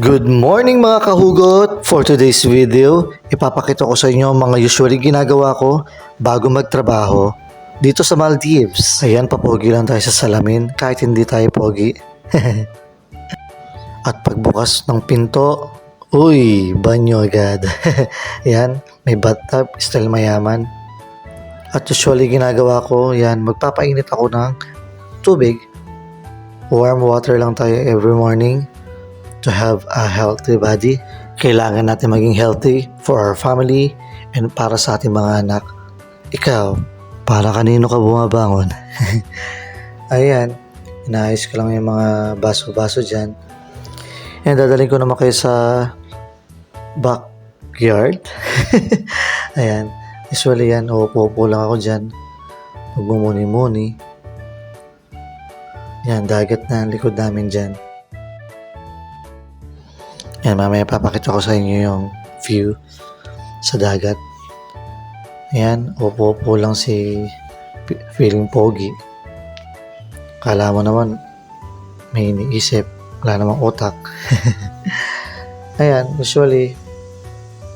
Good morning mga kahugot! For today's video, ipapakita ko sa inyo ang mga usually ginagawa ko bago magtrabaho dito sa Maldives. Ayan, papogi lang tayo sa salamin kahit hindi tayo pogi. At pagbukas ng pinto, uy, banyo agad. Ayan, may bathtub, style mayaman. At usually ginagawa ko, yan, magpapainit ako ng tubig. Warm water lang tayo every morning. To have a healthy body, kailangan natin maging healthy for our family and para sa ating mga anak. Ikaw, para kanino ka bumabangon? Ayan, inaayos ko lang yung mga baso-baso dyan. And dadalhin ko naman kayo sa backyard. Ayan, usually yan, uupo lang ako dyan. Magmumuni-muni. Yan, dagat na ang likod namin dyan. Yan, mamaya papakita ko sa inyo yung view sa dagat. Ayan, upo-upo lang si feeling pogi. Kala mo naman may iniisip, wala namang utak. Ayan, usually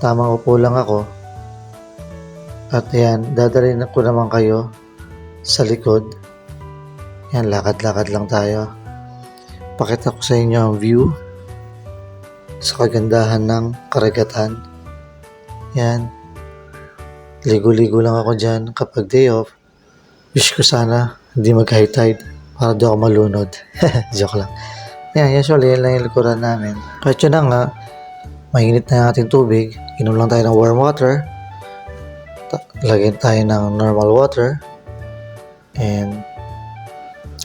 tamang upo lang ako. At ayan, dadalhin ko naman kayo sa likod. Ayan, lakad-lakad lang tayo. Pakita ko sa inyo ang view sa kagandahan ng karagatan. Yan. Ligo-ligo lang ako dyan kapag day off. Wish ko sana hindi mag-high tide para di ako malunod. Joke lang. Yan, usually yan lang yung likuran namin. Kahit yun na nga, mainit na yung ating tubig. Inom lang tayo ng warm water. Lagyan tayo ng normal water. And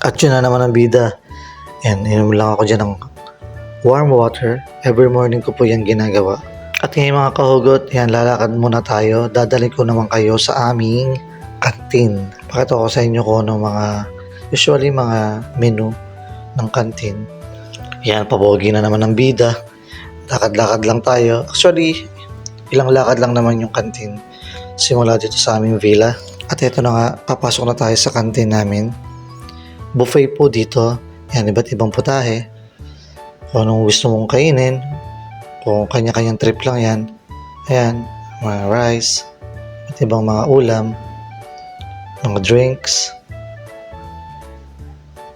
at yun na naman ang bida. Yan, inom lang ako dyan ng warm water. Every morning ko po yan ginagawa. At ngayon mga kahugot, yan, lalakad muna tayo. Dadalhin ko naman kayo sa aming kantin. Pakita ko sa inyo kung ano usually mga menu ng kantin. Yan, pabogi na naman ng bida. Lakad-lakad lang tayo. Actually, ilang lakad lang naman yung kantin. Simula dito sa aming villa. At ito na nga, papasok na tayo sa kantin namin. Buffet po dito. Yan, iba't ibang putahe. Kung anong gusto mong kainin, kung kanya-kanyang trip lang yan, ayan, mga rice, at ibang mga ulam, mga drinks,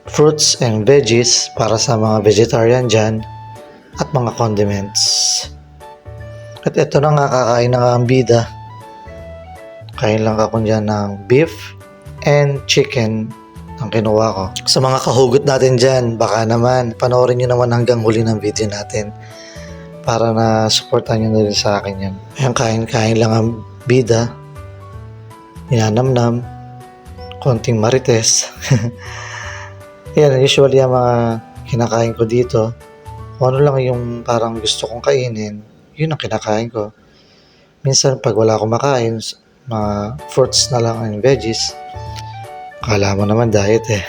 fruits and veggies para sa mga vegetarian dyan, at mga condiments. At ito na nga, kakain na nga ang bida. Kain lang ako dyan ng beef and chicken ang kinuha ko. Sa mga kahugot natin dyan, baka naman, panoorin nyo naman hanggang huli ng video natin para na supportan nyo na rin sa akin yan. Ayan, kain-kain lang ang bida. Inanamnam. Konting marites. Yan, usually ang mga kinakain ko dito, kung ano lang yung parang gusto kong kainin, yun ang kinakain ko. Minsan, pag wala akong makain, mga fruits na lang and veggies, kala mo naman diet eh.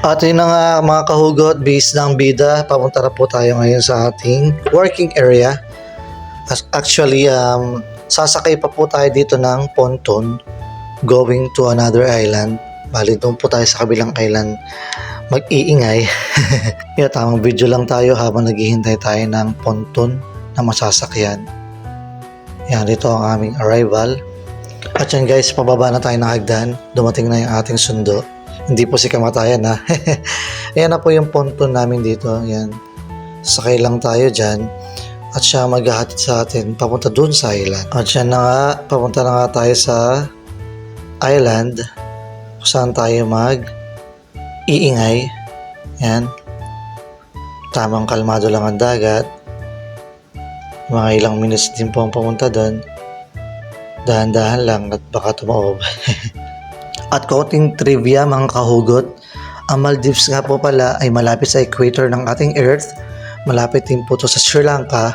At yun na nga mga kahugot, base ng bida, papunta na po tayo ngayon sa ating working area. Actually, sasakay pa po tayo dito ng pontoon going to another island. Bali, doon po tayo sa kabilang island mag-iingay. Yung tamang video lang tayo habang naghihintay tayo ng pontoon na masasakyan. Yan, dito ang aming arrival. At yan guys, pababa na tayo ng hagdan. Dumating na yung ating sundo. Hindi po si kamatayan ha. Ayan na po yung pontoon namin dito. Ayan. Sakay lang tayo dyan. At siya maghahatid sa atin papunta dun sa island. At yan na nga, papunta na nga tayo sa island kung saan tayo mag-iingay. Ayan. Tamang kalmado lang ang dagat. Mga ilang minutes din po ang pumunta dun. Dahan-dahan lang at baka tumaob. At konting trivia mga kahugot, ang Maldives nga po pala ay malapit sa equator ng ating Earth. Malapit din po to sa Sri Lanka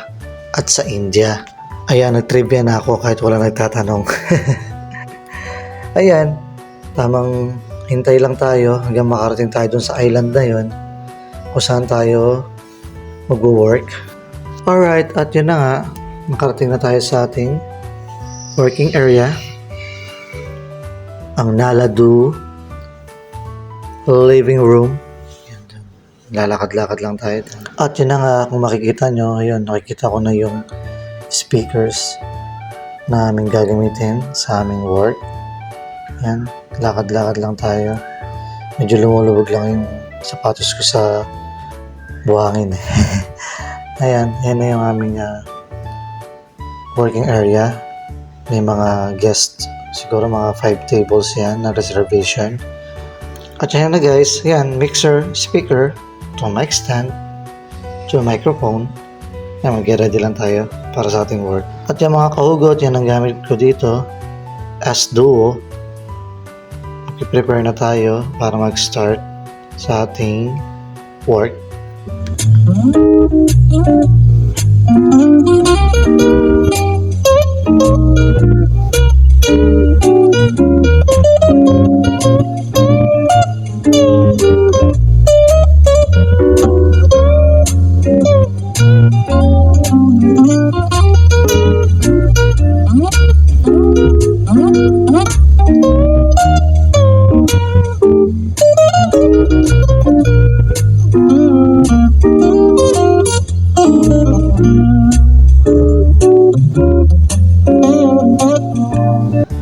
at sa India. Ayan, nag-trivia na ako kahit wala nagtatanong. Ayan, tamang hintay lang tayo hanggang makarating tayo dun sa island na yun kung saan tayo mag-work. Alright, at yun na nga, makarating na tayo sa ating working area, ang Naladu living room. lalakad-lakad lang tayo. At yun na nga, kung makikita nyo, ayun, nakikita ko na yung speakers na aming gagamitin sa aming work. Yan, lakad-lakad lang tayo. Medyo lumulubog lang yung sapatos ko sa buhangin. Ayan, yan na yung aming working area. May mga guests, siguro mga 5 tables yan na reservation. At yan na guys, yan, mixer, speaker, to mic stand, to microphone. Yan, mag-ready lang tayo para sa ating work. At yung mga kahugot, yan ang gamit ko dito as duo. Mag-prepare na tayo para mag-start sa ating work.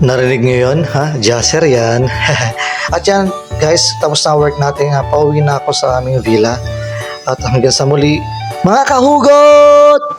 Narinig nyo yun, ha? Jazzer yan. At yan, guys, tapos na work natin. Pauwi na ako sa aming villa. At hanggang sa muli, mga kahugot!